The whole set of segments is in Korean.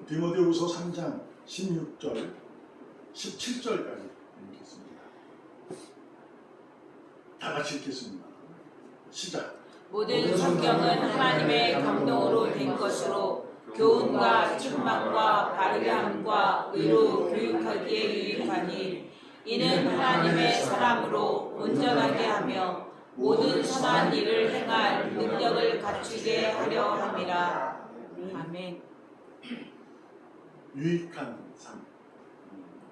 디모데후서 3장 16절 17절까지 읽겠습니다. 다 같이 읽겠습니다. 시작. 모든 성경은 하나님의 감동으로 된 것으로 교훈과 책망과 바르게 함과 의로 교육하기에 유익하니 이는 하나님의 사람으로 온전하게 하며 모든 선한 일을 행할 능력을 갖추게 하려 함이라. 아멘. 유익한 삶,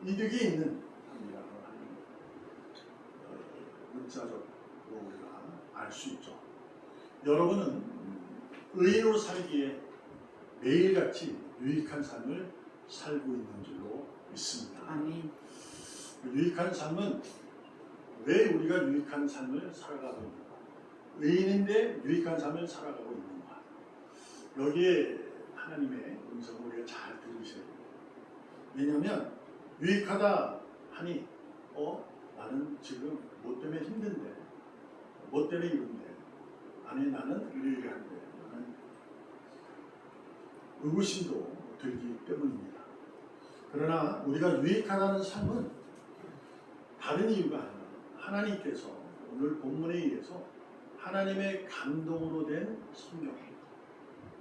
이득이 있는 삶이라고 하는 문자적으로 우리가 알 수 있죠. 여러분은 의인으로 살기에 매일같이 유익한 삶을 살고 있는 줄로 믿습니다. 아멘. 유익한 삶은 왜 우리가 유익한 삶을 살아가고 있는가? 의인인데 유익한 삶을 살아가고 있는가? 여기에 하나님의 음성을 우리가 잘 들으셔야 돼요. 왜냐하면 유익하다 하니 나는 지금 뭐 때문에 힘든데, 뭐 때문에 이런데, 아니 나는 유익한데, 나는 의구심도 들기 때문입니다. 그러나 우리가 유익하다는 삶은 다른 이유가 아니라 하나님께서 오늘 본문에 의해서 하나님의 감동으로 된 성경,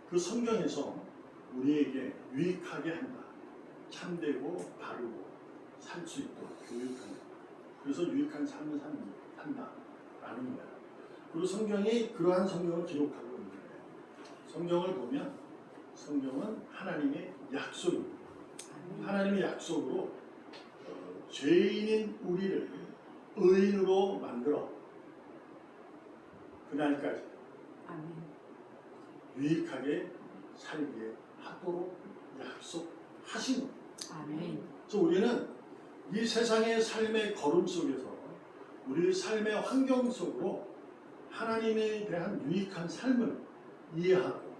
그 성경에서 우리에게 유익하게 한다. 참되고 바르고 살 수 있도록 교육한다. 그래서 유익한 삶을 산다라는 거예요. 그리고 성경이 그러한 성경을 기록하고 있는 거예요. 성경을 보면 성경은 하나님의 약속입니다. 하나님의 약속으로 죄인인 우리를 의인으로 만들어 그날까지 유익하게 살기에 하도록 약속하신 거예요. 아멘. 그래서 우리는 이 세상의 삶의 걸음 속에서 우리의 삶의 환경 속으로 하나님에 대한 유익한 삶을 이해하고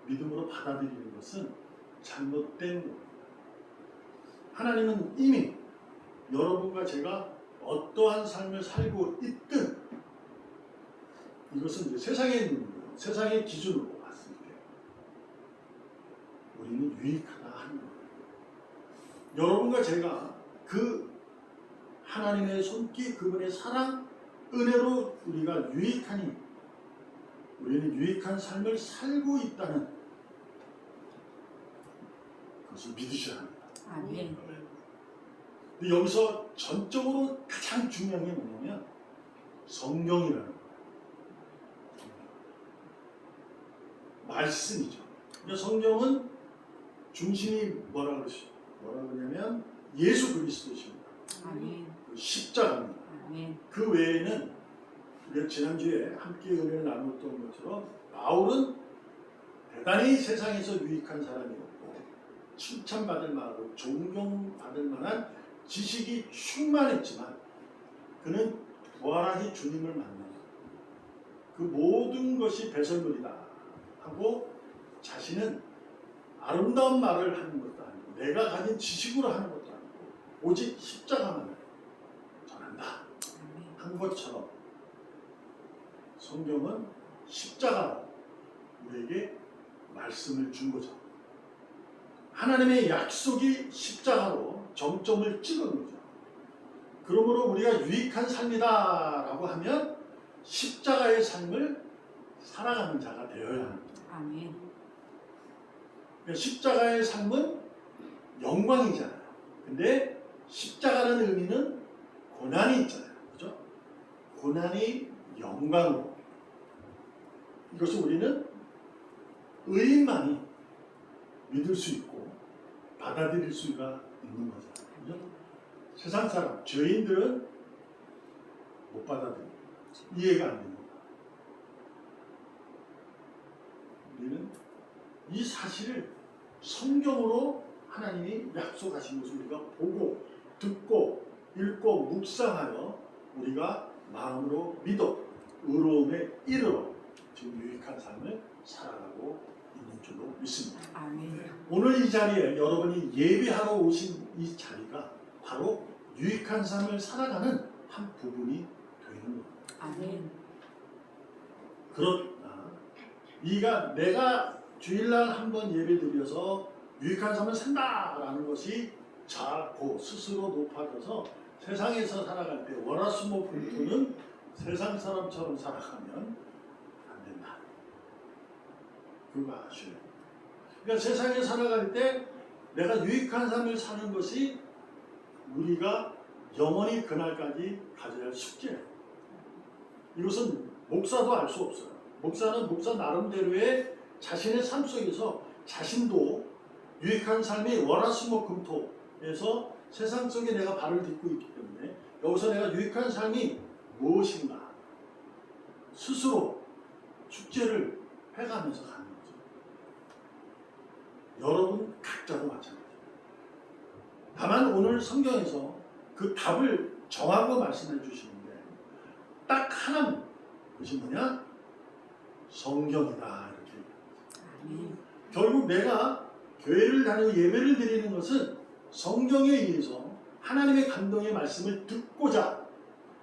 믿음으로 받아들이는 것은 잘못된 겁니다. 하나님은 이미 여러분과 제가 어떠한 삶을 살고 있든 이것은 이제 세상의 눈으로, 세상의 기준으로 봤을 때 우리는 유익하다 하는 거예요. 여러분과 제가 그 하나님의 손길, 그분의 사랑, 은혜로 우리가 유익하니 우리는 유익한 삶을 살고 있다는 그것을 믿으셔야 합니다. 아멘. 근데 여기서 전적으로 가장 중요한 게 뭐냐면 성경이라는 거예요. 말씀이죠. 그러니까 성경은 중심이 뭐라 그러냐면 예수 그리스도십니다. 아멘. 그 십자가입니다. 아멘. 그 외에는 우리가 지난주에 함께 은혜를 나눴던 것처럼 바울은 대단히 세상에서 유익한 사람이었고 칭찬받을 만하고 존경받을 만한 지식이 충만했지만 그는 부활하신 주님을 만나서 그 모든 것이 배설물이다 하고 자신은 아름다운 말을 하는 것도 아니고 내가 가진 지식으로 하는 것도 아니고 오직 십자가만을 전한다 한 것처럼 성경은 십자가로 우리에게 말씀을 준 거죠. 하나님의 약속이 십자가로 정점을 찍은 거죠. 그러므로 우리가 유익한 삶이다 라고 하면 십자가의 삶을 살아가는 자가 되어야 합니다. 아멘. 그러니까 십자가의 삶은 영광이잖아요. 근데 십자가라는 의미는 고난이 있잖아요. 그죠? 고난이 영광으로. 이것을 우리는 의인만이 믿을 수 있고 받아들일 수가 있는 거잖아요. 그죠? 세상 사람, 죄인들은 못 받아들여요. 이해가 안 됩니다. 우리는 이 사실을 성경으로 하나님이 약속하신 것을 우리가 보고 듣고 읽고 묵상하여 우리가 마음으로 믿어 의로움에 이르러 지금 유익한 삶을 살아가고 있는 줄로 믿습니다. 아멘. 오늘 이 자리에 여러분이 예배하러 오신 이 자리가 바로 유익한 삶을 살아가는 한 부분이 되는 겁니다. 아멘. 그러나 내가 주일날 한 번 예배 드려서 유익한 삶을 산다라는 것이 자고 스스로 높아져서 세상에서 살아갈 때 월화수목금토는 세상 사람처럼 살아가면 안 된다. 그거 아셔요. 그러니까 세상에 살아갈 때 내가 유익한 삶을 사는 것이 우리가 영원히 그날까지 가져야 할 숙제예요. 이것은 목사도 알 수 없어요. 목사는 목사 나름대로의 자신의 삶 속에서 자신도 유익한 삶이 월화수목금토에서 세상 속에 내가 발을 딛고 있기 때문에 여기서 내가 유익한 삶이 무엇인가 스스로 축제를 해가면서 가는 거죠. 여러분 각자도 마찬가지입니다. 다만 오늘 성경에서 그 답을 정하고 말씀해 주시는데 딱 하나, 그것이 뭐냐? 성경이다 이렇게. 결국 내가 교회를 다니고 예배를 드리는 것은 성경에 의해서 하나님의 감동의 말씀을 듣고자.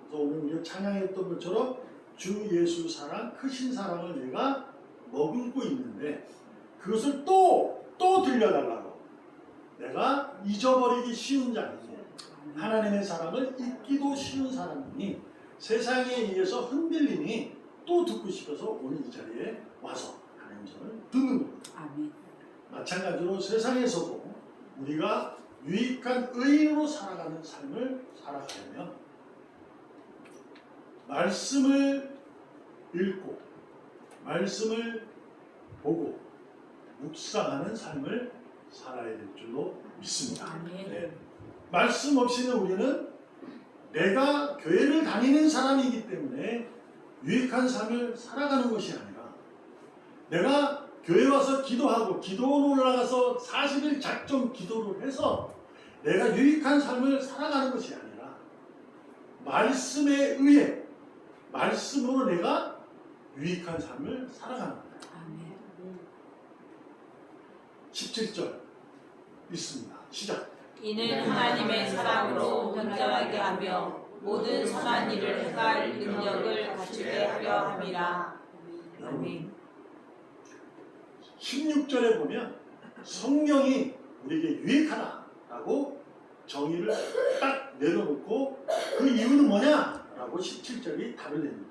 그래서 오늘 우리가 찬양했던 것처럼 주 예수 사랑, 크신 사랑을 내가 머금고 있는데 그것을 또 들려달라고. 내가 잊어버리기 쉬운 자이고 하나님의 사랑을 잊기도 쉬운 사람이니 세상에 의해서 흔들리니 또 듣고 싶어서 오늘 이 자리에 와서 하나님의 말씀을 듣는 겁니다. 아멘. 마찬가지로 세상에서도 우리가 유익한 의인으로 살아가는 삶을 살아가려면 말씀을 읽고 말씀을 보고 묵상하는 삶을 살아야 될 줄로 믿습니다. 아멘. 네. 말씀 없이는 우리는 내가 교회를 다니는 사람이기 때문에 유익한 삶을 살아가는 것이 아니라 내가 교회 와서 기도하고 기도원 올라가서 40일 작정 기도를 해서 내가 유익한 삶을 살아가는 것이 아니라 말씀에 의해 말씀으로 내가 유익한 삶을 살아가는 거예요. 아멘. 17절 있습니다. 시작. 이는 하나님의 사랑으로 온전하게 하며 모든 선한 일을 행할 능력을 갖추게 하려 함이라. 아멘. 16절에 보면 성경이 우리에게 유익하다라고 정의를 딱 내려놓고 그 이유는 뭐냐라고 17절이 답을 냅니다.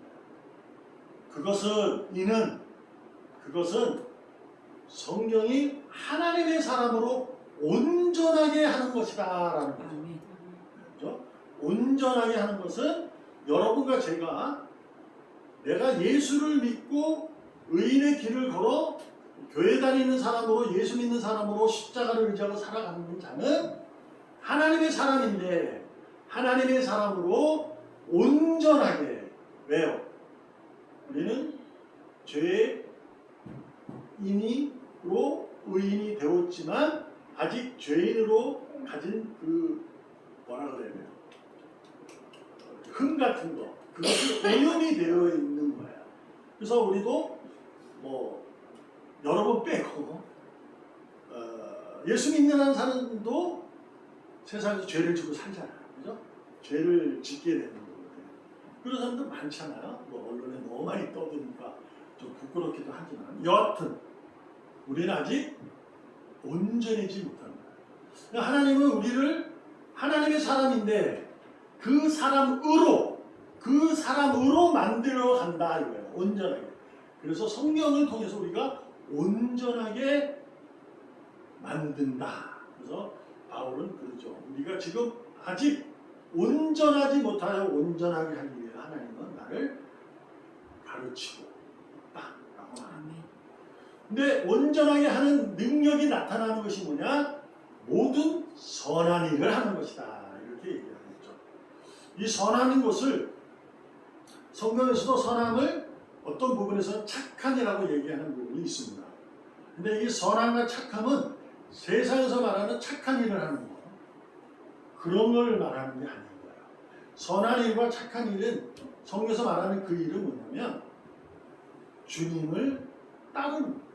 그것은 성경이 하나님의 사람으로 온전하게 하는 것이다라는 거죠. 아멘. 그렇죠? 온전하게 하는 것은 여러분과 제가 내가 예수를 믿고 의인의 길을 걸어 교회 다니는 사람으로 예수 믿는 사람으로 십자가를 의지하고 살아가는 자는 하나님의 사람인데 하나님의 사람으로 온전하게. 왜요? 우리는 죄인으로 의인이 되었지만 아직 죄인으로 가진 뭐라 그래야 돼요? 흠 같은 거, 그것이 오염이 되어 있는 거예요. 그래서 우리도 여러 번 빼고 예수 믿는 한 사람도 세상에서 죄를 지고 살잖아요. 그죠? 죄를 짓게 되는 거거든요. 그런 사람들 많잖아요. 언론에 너무 많이 떠드니까 좀 부끄럽기도 하지만 여하튼 우리는 아직 온전하지 못합니다. 하나님은 우리를 하나님의 사람인데 그 사람으로 만들어 간다 이거예요. 온전하게. 그래서 성경을 통해서 우리가 온전하게 만든다. 그래서 바울은 그러죠. 우리가 지금 아직 온전하지 못하여 온전하게 하기 위해 하나님은 나를 가르치고 있다라고 합니다. 근데 온전하게 하는 능력이 나타나는 것이 뭐냐? 모든 선한 일을 하는 것이다. 이렇게 얘기하죠. 이 선한 것을 성경에서도 선함을 어떤 부분에서 착함이라고 얘기하는 부분이 있습니다. 근데 이 선함과 착함은 세상에서 말하는 착한 일을 하는 거, 그런 걸 말하는 게 아닌 거예요. 선한 일과 착한 일은 성경에서 말하는 그 일은 뭐냐면 주님을 따르는.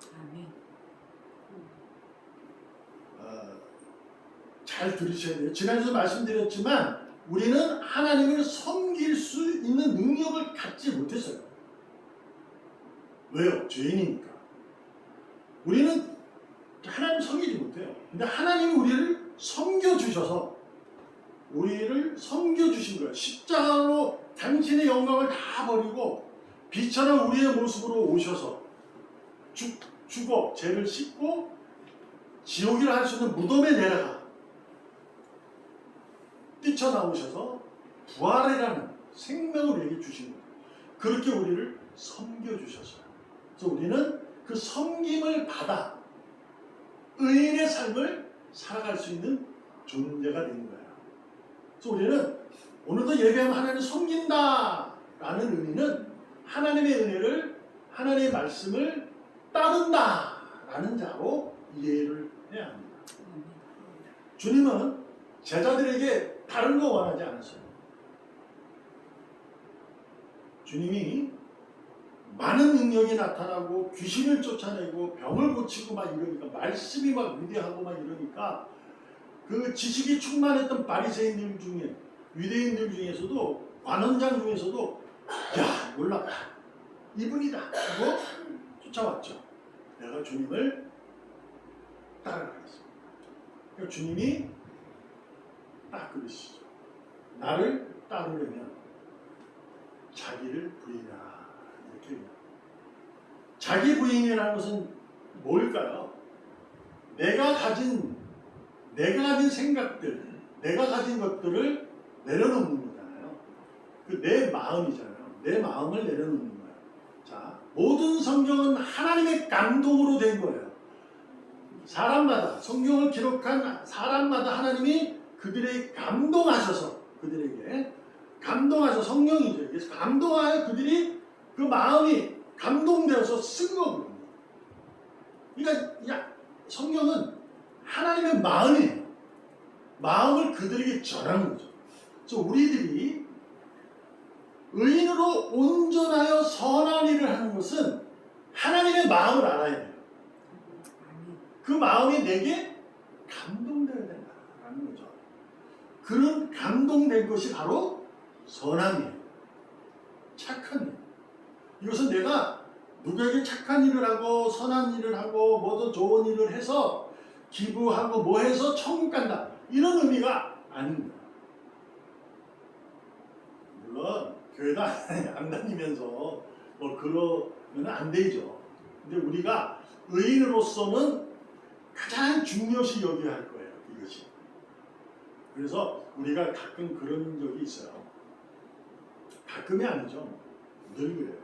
잘 들으셔야 돼요. 지난주에도 말씀드렸지만 우리는 하나님을 섬길 수 있는 능력을 갖지 못했어요. 왜요? 죄인이니까. 우리는 하나님 섬기지 못해요. 근데 하나님이 우리를 섬겨주셔서 우리를 섬겨주신 거예요. 십자가로 당신의 영광을 다 버리고 비천한 우리의 모습으로 오셔서 죽어 죄를 씻고 지옥이라 할 수 있는 무덤에 내려가 뛰쳐나오셔서 부활이라는 생명을 우리에게 주신 거예요. 그렇게 우리를 섬겨주셨어요. 그래서 우리는 그 섬김을 받아 의인의 삶을 살아갈 수 있는 존재가 되는 거예요. 그래서 우리는 오늘도 예배하면 하나님을 섬긴다 라는 의미는 하나님의 은혜를, 하나님의 말씀을 따른다 라는 자로 이해를 해야 합니다. 주님은 제자들에게 다른 거 원하지 않았어요. 주님이 많은 능력이 나타나고 귀신을 쫓아내고 병을 고치고 막 이러니까 말씀이 막 위대하고 막 이러니까 그 지식이 충만했던 바리새인들 중에 유대인들 중에서도 관원장 중에서도 야 놀랍다 이분이다 하고 쫓아왔죠. 내가 주님을 따라가겠습니다. 그러니까 주님이 딱 그러시죠. 나를 따르려면 자기를 부인하라 이렇게 해요. 자기 부인이라는 것은 뭘까요? 내가 가진 생각들, 내가 가진 것들을 내려놓는 거잖아요. 그 내 마음이잖아요. 내 마음을 내려놓는 거예요. 자, 모든 성경은 하나님의 감동으로 된 거예요. 사람마다 성경을 기록한 사람마다 하나님이 그들에게 감동하셔서 그들에게 감동하셔서 성령이죠. 그래서 감동하여 그들이 그 마음이 감동되어서 쓴 거거든요. 그러니까 성경은 하나님의 마음이에요. 마음을 그들에게 전하는 거죠. 그래서 우리들이 의인으로 온전하여 선한 일을 하는 것은 하나님의 마음을 알아야 돼요. 그 마음이 내게 감동되어야 된다라는 거죠. 그런 감동된 것이 바로 선함이에요. 착한 일. 이것은 내가 누구에게 착한 일을 하고 선한 일을 하고 뭐든 좋은 일을 해서 기부하고 뭐 해서 천국 간다 이런 의미가 아닙니다. 물론 교회도 안 다니면서 뭐 그러면 안 되죠. 근데 우리가 의인으로서는 가장 중요시 여겨야 할 거예요. 이것이. 그래서 우리가 가끔 그런 적이 있어요. 가끔이 아니죠. 늘 그래요.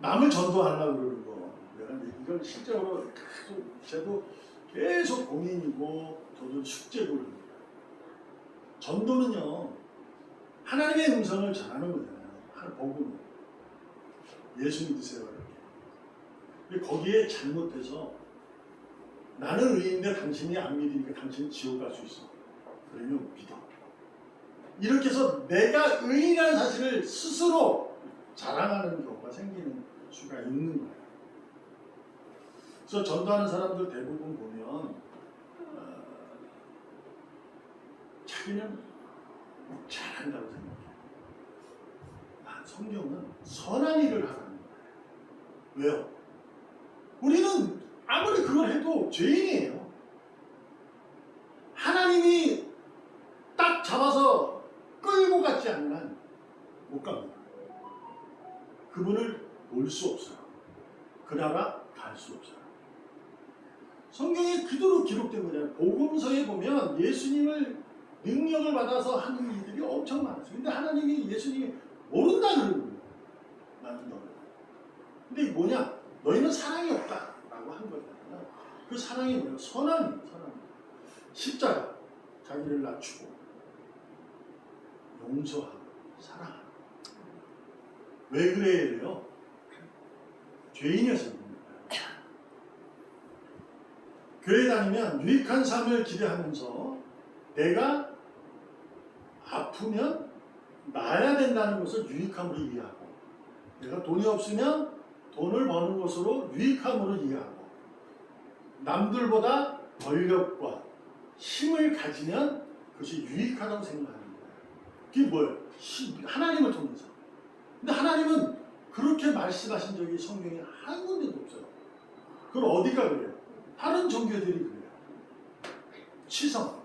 남을 전도하려고 그러는 거. 내가 이걸 실제로 저도 계속 고민이고 저도 숙제고 그럽니다. 전도는요. 하나님의 음성을 전하는 거잖아요. 하나님 복음을. 예수 믿으세요. 이렇게. 근데 거기에 잘못해서 나는 의인인데 당신이 안 믿으니까 당신은 지옥 갈 수 있어. 그러면 믿어. 이렇게 해서 내가 의인이라는 사실을 스스로 자랑하는 경우가 생기는 수가 있는 거예요. 그래서 전도하는 사람들 대부분 보면 자기는 잘한다고 생각해요. 성경은 선한 일을 하라는 거예요. 왜요? 우리는 아무리 그걸 해도 죄인이에요. 하나님이 딱 잡아서 끌고 갔지 않는 한 못 갑니다. 그분을 볼 수 없어요. 그 나라 갈 수 없어요. 성경에 그대로 기록된 거잖아요. 복음서에 보면 예수님을 능력을 받아서 하는 일들이 엄청 많았어요. 근데 하나님이 예수님이 모른다 그러는 거예요. 나는 너를. 근데 이게 뭐냐? 너희는 사랑이 없다 라고 한 거잖아요. 그 사랑이 뭐예요? 선함이에요. 선함. 십자가 자기를 낮추고 용서하고 사랑하고. 왜 그래요? 죄인이어서 그럽니다. 교회 다니면 유익한 삶을 기대하면서 내가 아프면 나아야 된다는 것을 유익함으로 이해하고 내가 돈이 없으면 돈을 버는 것으로 유익함으로 이해하고 남들보다 권력과 힘을 가지면 그것이 유익하다고 생각하는 거예요. 그게 뭐예요? 하나님을 통해서. 근데 하나님은 그렇게 말씀하신 적이 성경에 한 군데도 없어요. 그럼 어디가 그래요? 다른 종교들이 그래요. 치성,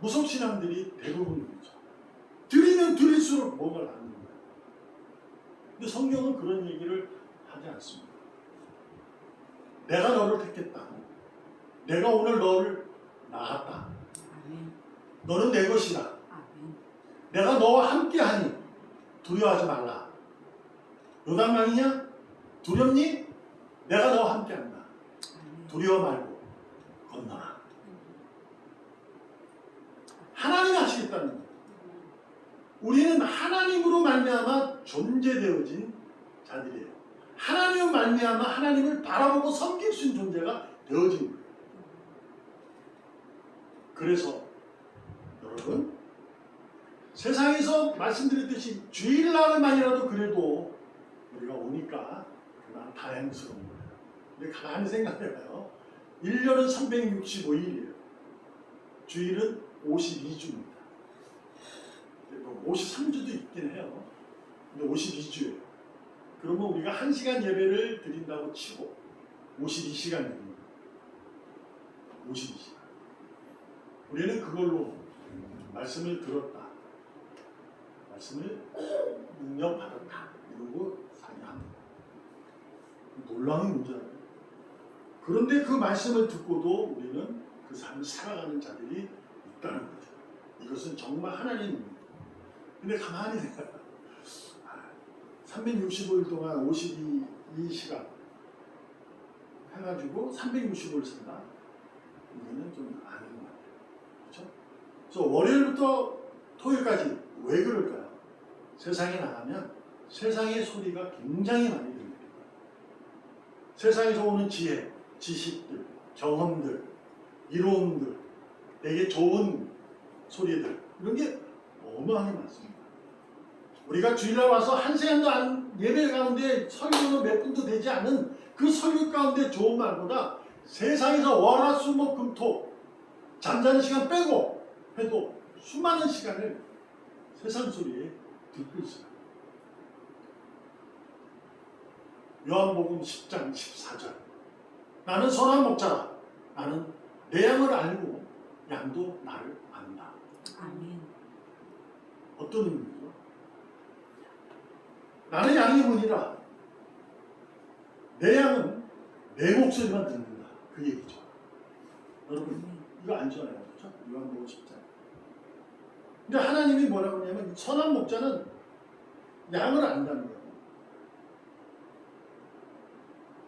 무속신앙들이 대부분 그렇죠. 드리면 드릴수록 뭐가 나는 거예요. 근데 성경은 그런 얘기를 하지 않습니다. 내가 너를 택했다. 내가 오늘 너를 낳았다. 너는 내 것이다. 내가 너와 함께하니 두려워하지 말라. 요단강이냐? 두렵니? 내가 너와 함께한다. 두려워 말고 건너라. 하나님 하시겠다는 거예요. 우리는 하나님으로 말미암아 존재되어진 자들이에요. 하나님으로 말미암아 하나님을 바라보고 섬길 수 있는 존재가 되어진 거예요. 그래서 여러분, 세상에서 말씀드렸듯이 주일날만이라도 그래도 우리가 오니까 그만 다행스러운 거예요. 근데 가만히 생각해봐요. 1년은 365일이에요. 주일은 52주입니다. 53주도 있긴 해요. 근데 52주예요. 그러면 우리가 1시간 예배를 드린다고 치고 52시간 드립니다. 52시간. 우리는 그걸로 말씀을 들었다. 말씀을 능력받았다. 이러고 살아야 합니다. 놀라운 문제예요. 그런데 그 말씀을 듣고도 우리는 그 삶을 살아가는 자들이 있다는 거죠. 이것은 정말 하나님입니다. 근데 가만히 생각해. 365일 동안 52시간 해가지고 365일 산다. 이거는 좀 아닌 것 같아요. 그렇죠? 그래서 월요일부터 토요일까지 왜 그럴까요? 세상에 나가면 세상의 소리가 굉장히 많이 들립니다. 세상에서 오는 지혜, 지식들, 경험들, 이론들, 되게 좋은 소리들, 이런 게 어마어마하게 많습니다. 우리가 주일날 와서 한 시간도 안 예배 가운데 설교는 몇 분도 되지 않은 그 설교 가운데 좋은 말보다 세상에서 월화수목금토 잠자는 시간 빼고 해도 수많은 시간을 세상 소리에 듣고 있어요. 요한복음 10장 14절. 나는 선한 목자라. 나는 내 양을 알고 양도 나를 안다. 아멘. 어떤 의미죠? 나는 양의 문이라. 내 양은 내 목소리만 듣는다. 그 얘기죠. 여러분 이거 알잖아요. 그렇죠? 요한복음 10장. 근데 하나님이 뭐라고 하냐면 선한 목자는 양을 안다는 거예요.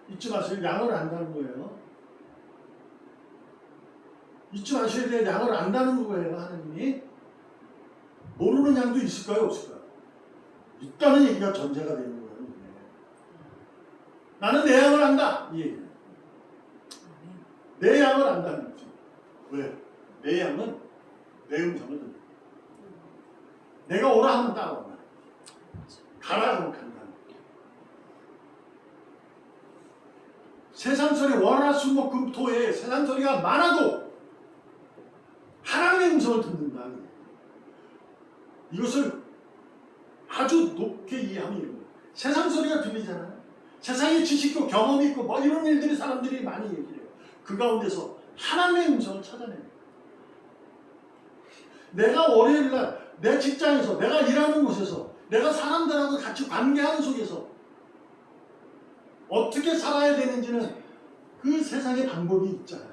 잊지 마세요. 양을 안다는 거예요. 잊지 마셔야 돼요. 양을 안다는 거예요. 하나님이. 모르는 양도 있을까요? 없을까요? 있다는 얘기가 전제가 되는 거예요. 나는 내 양을 안다. 이 얘기예요. 내 양을 안다는 거죠. 왜? 내 양은 내 음성을 듣는 거예요. 내가 오라 하면 따라온다. 가라 하면 간다. 세상 소리 월화수목금토에 세상 소리가 많아도 하나님의 음성을 듣는다. 이것을 아주 높게 이해하면 이런 거예요. 세상 소리가 들리잖아요. 세상에 지식도 경험이 있고 뭐 이런 일들이 사람들이 많이 얘기해요. 그 가운데서 하나님의 음성을 찾아내요. 내가 월요일날 내 직장에서 내가 일하는 곳에서 내가 사람들하고 같이 관계하는 속에서 어떻게 살아야 되는지는 그 세상의 방법이 있잖아요.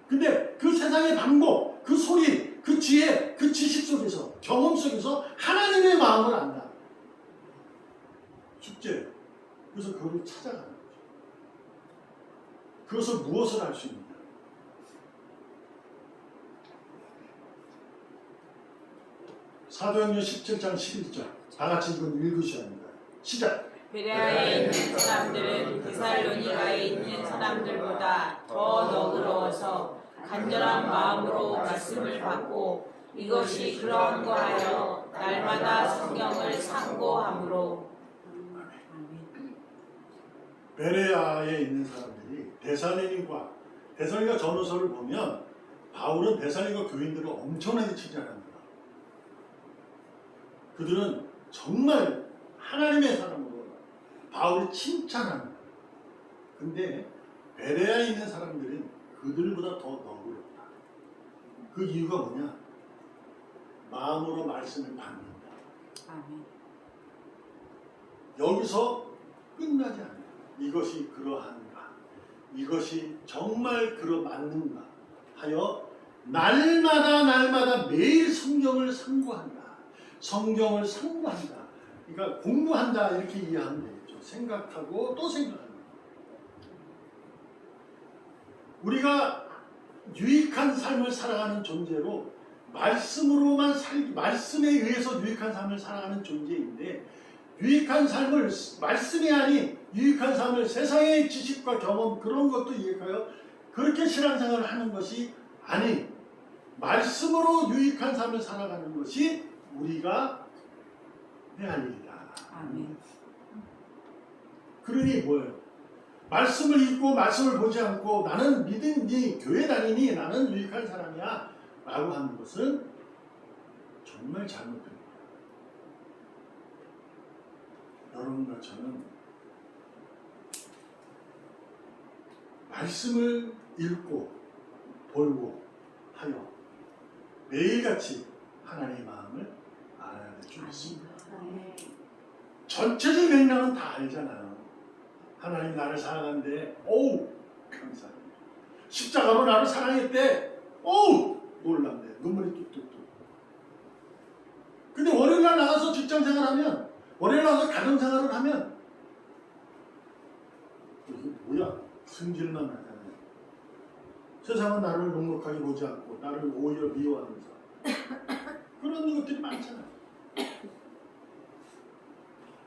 근데 그 세상의 방법, 그 소리, 그 지혜, 그 지식 속에서 경험 속에서 하나님의 마음을 안다. 숙제. 그래서 그걸 찾아가는 거죠. 그것을 무엇을 할 수 있느냐. 사도행전 17장 11절 다 같이 이건 읽으셔야 합니다. 시작. 베레아에 있는 사람들은 데살로니가에 있는 사람들보다 더 너그러워서 간절한 마음으로 말씀을 받고 이것이 그러한 거하여 날마다 성경을 상고함으로. 베레아에 있는 사람들이 데살로니가 전후서를 보면 바울은 데살로니가 교인들을 엄청나게 칭찬합니다. 그들은 정말 하나님의 사람으로 바울이 칭찬합니다. 근데 베레아에 있는 사람들은 그들보다 더 너그럽다. 그 이유가 뭐냐? 마음으로 말씀을 받는다. 아멘. 여기서 끝나지 않아요. 이것이 그러한가? 이것이 정말 그러맞는가? 하여 날마다 매일 성경을 상고한다. 성경을 상고한다. 그러니까 공부한다 이렇게 이해하면 되겠죠. 생각하고 또 생각하는 거예요. 우리가 유익한 삶을 살아가는 존재로 말씀으로만 말씀에 의해서 유익한 삶을 살아가는 존재인데 유익한 삶을 말씀이 아닌 유익한 삶을 세상의 지식과 경험 그런 것도 유익하여 그렇게 신앙생활을 하는 것이 아닌 말씀으로 유익한 삶을 살아가는 것이 우리가 해야 할 일이다. 아멘. 그러니 뭐예요? 말씀을 읽고 말씀을 보지 않고 나는 믿으니 교회 다니니 나는 유익한 사람이야 라고 하는 것은 정말 잘못됩니다. 여러분과 저는 말씀을 읽고 보고 하여 매일같이 하나님의 마음을 알아야 될 줄 믿습니다. 전체적 맥락은 다 알잖아요. 하나님 나를 사랑하는데 어우 감사합니다. 십자가로 나를 사랑했대. 어우 놀랍네. 눈물이 뚝뚝뚝. 근데 월요일날 나가서 직장생활하면 월요일 나가서 가정생활을 하면 이게 뭐야? 승질만 나잖아요. 세상은 나를 넉넉하게 보지 않고 나를 오히려 미워하면서 그런 것들이 많잖아요.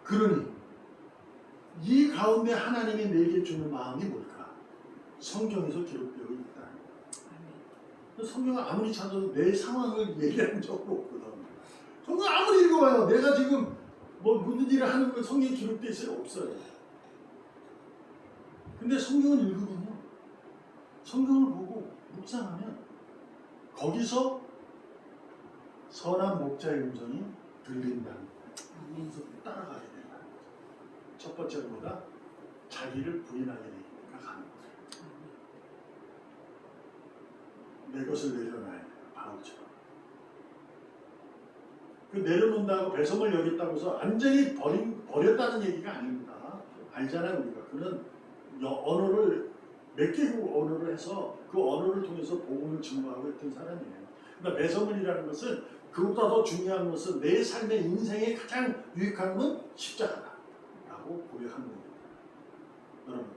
그러니 이 가운데 하나님이 내게 주는 마음이 뭘까? 성경에서 기록되어 있다. 성경을 아무리 찾아도 내 상황을 얘기한 적 없거든. 성경 아무리 읽어봐요. 내가 지금 뭐 무슨 일을 하는 거 성경에 기록되어 있어요? 없어요. 근데 성경을 읽으면요. 성경을 보고 묵상하면 거기서 선한 목자의 음성이 들린다는 거예요. 그래서 따라가야 된다는 거죠. 첫 번째보다 자기를 부인하게 되니까 가는 거예요. 내 것을 내려놔야 돼요. 바울처럼. 그 내려놓는다고 배송을 여겼다고 해서 완전히 버렸다는 얘기가 아닙니다. 알잖아요. 우리가. 그는 언어를 몇 개국 언어를 해서 그 언어를 통해서 복음을 증거하고 했던 사람이에요. 그러니까 배송을이라는 것은 그것보다 더 중요한 것은 내 삶의 인생에 가장 유익한 건 십자가다라고 고백하는 겁니다. 여러분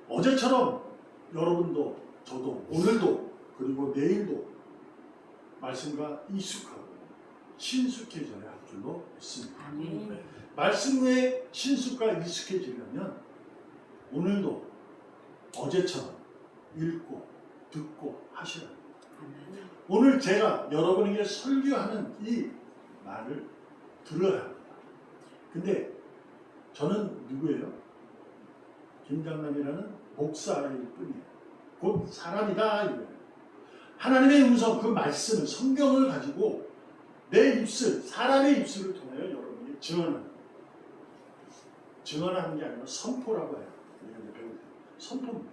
어제처럼 여러분도 저도 오늘도 그리고 내일도 말씀과 익숙하고 신숙해져야 할 줄로 믿습니다. 아멘. 말씀에 신숙과 익숙해지려면 오늘도 어제처럼 읽고 듣고 하시라. 아멘. 오늘 제가 여러분에게 설교하는 이 말을 들어야 합니다. 근데 저는 누구예요? 김장남이라는 목사일 뿐이에요. 곧 사람이다 이거예요. 하나님의 음성 그 말씀을 성경을 가지고 내 입술 사람의 입술을 통하여 여러분이 증언하는 게 아니라 선포라고 해요. 우리가 배울 때 선포입니다.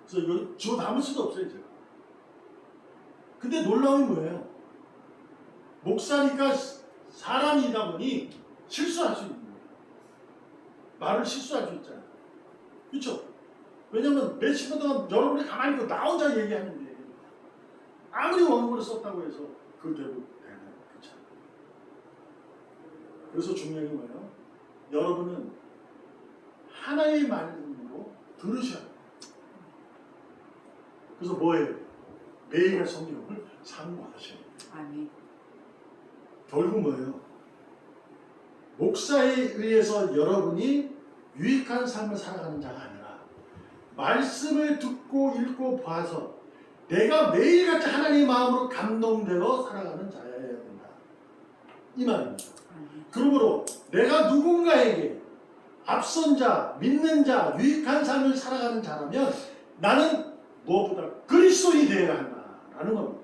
그래서 이거 주워 담을 수도 없어요 제가. 근데 놀라운 게 뭐예요? 목사니까 사람이다 보니 실수할 수 있는 거예요. 말을 실수할 수 있잖아요. 그렇죠? 왜냐면 몇십 분 동안 여러분이 가만히 있고 나 혼자 얘기하는데 아무리 원고를 썼다고 해서 그대로 되나요? 그렇죠? 그래서 중요한 게 뭐예요? 여러분은 하나의 말씀으로 들으셔야 돼요. 그래서 뭐예요? 매일의 성경을 상고하셔야 돼요. 아멘. 결국 뭐예요? 목사에 의해서 여러분이 유익한 삶을 살아가는 자가 아니라 말씀을 듣고 읽고 봐서 내가 매일같이 하나님의 마음으로 감동되어 살아가는 자여야 된다. 이 말입니다. 그러므로 내가 누군가에게 앞선 자, 믿는 자, 유익한 삶을 살아가는 자라면 나는 무엇보다 그리스도인이 되어야 한다라는 겁니다.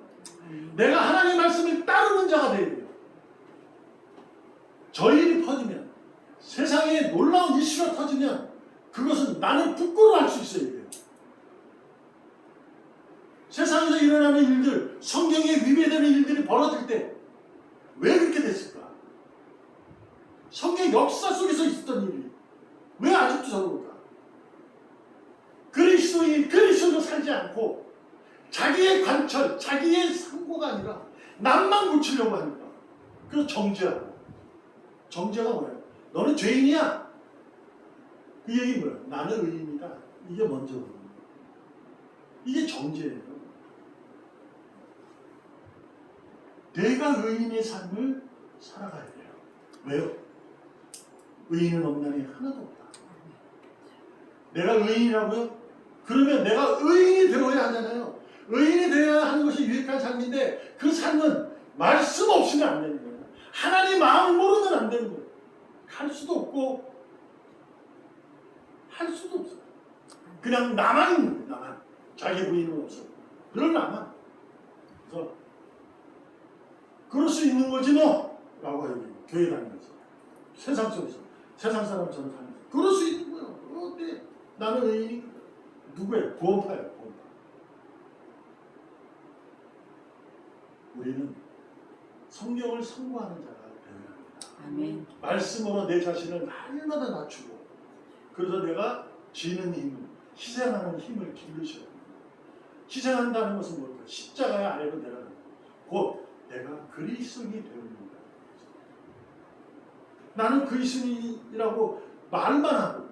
내가 하나님의 말씀을 따르는 자가 되어야 돼요. 저 일이 퍼지면 세상에 놀라운 이슈가 터지면 그것은 나는 부끄러워할 수 있어야 돼요. 세상에서 일어나는 일들, 성경에 위배되는 일들이 벌어질 때 왜 그렇게 됐을까? 성경 역사 속에서 있었던 일이 왜 아직도 저럴까? 그리스도인이 그리스도로 살지 않고 자기의 관철, 자기의 상고가 아니라 남만 고치려고 하니까. 그래서 정죄하고. 정죄가 뭐예요? 너는 죄인이야. 그 얘기 뭐예요? 나는 의인이다. 이게 먼저. 이게 정죄예요. 내가 의인의 삶을 살아가야 돼요. 왜요? 의인은 없나니 하나도 없다. 내가 의인이라고요? 그러면 내가 의인이 되어야 하잖아요. 의인이 되어야 하는 것이 유익한 삶인데 그 삶은 말씀 없이는 안 되는 거예요. 하나님 마음을 모르면 안 되는 거예요. 할 수도 없고 할 수도 없어요. 그냥 나만 있는 거예요. 나만. 자기 부인은 없어요. 늘 나만. 그래서 그럴 수 있는 거지 뭐 라고 해요. 교회 다니면서 세상 속에서 세상 사람처럼 다니면서 그럴 수 있는 거예요. 어때? 나는 의인이 누구예요? 구원파예요. 구원파. 우리는 성경을 선고하는 자가 되어야 합니다. 아멘. 말씀으로 내 자신을 날마다 낮추고 그래서 내가 지는 힘을 희생하는 힘을 기르셔야 합니다. 희생한다는 것은 뭘까요? 십자가의 아래로 내려가는 것. 곧 내가 그리스도인이 되는 거예요. 나는 그리스도인이라고 말만 하고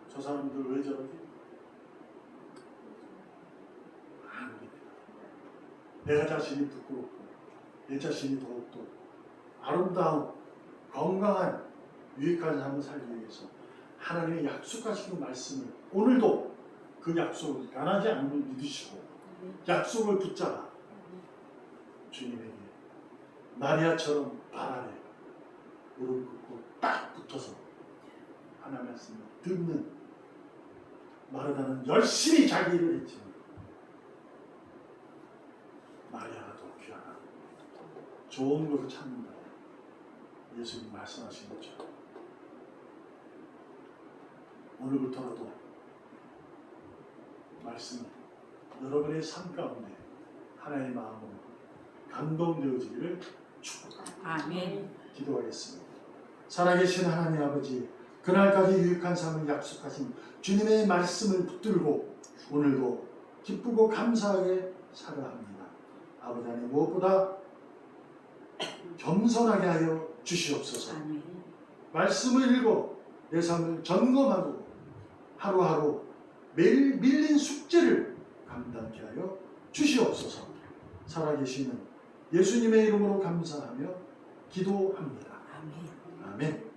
저 사람들 왜 저러지? 아닙니다. 내가 자신이 부끄럽고 내 자신이 더욱더 아름다운 건강한 유익한 삶을 살기 위해서 하나님의 약속하신 말씀을 오늘도 그 약속을 변하지 않음을 믿으시고 약속을 붙잡아 주님에게 마리아처럼 발 아래 무릎 꿇고 딱 붙어서 하나님의 말씀을 듣는 마르다는 열심히 자기 일을 했지만 마리아가 더 귀하다. 좋은 것을 찾는다. 예수님 말씀하신 것처럼 오늘부터라도 말씀이 여러분의 삶 가운데 하나님의 마음으로 감동되어지기를 축복합니다. 아멘. 기도하겠습니다. 살아계신 하나님 아버지, 그날까지 유익한 삶을 약속하신 주님의 말씀을 붙들고 오늘도 기쁘고 감사하게 살아갑니다. 아버지 하나님, 무엇보다 겸손하게 하여 주시옵소서. 아멘. 말씀을 읽어 내 삶을 점검하고 하루하루 매일 밀린 숙제를 감당케 하여 주시옵소서. 살아계시는 예수님의 이름으로 감사하며 기도합니다. 아멘. 아멘.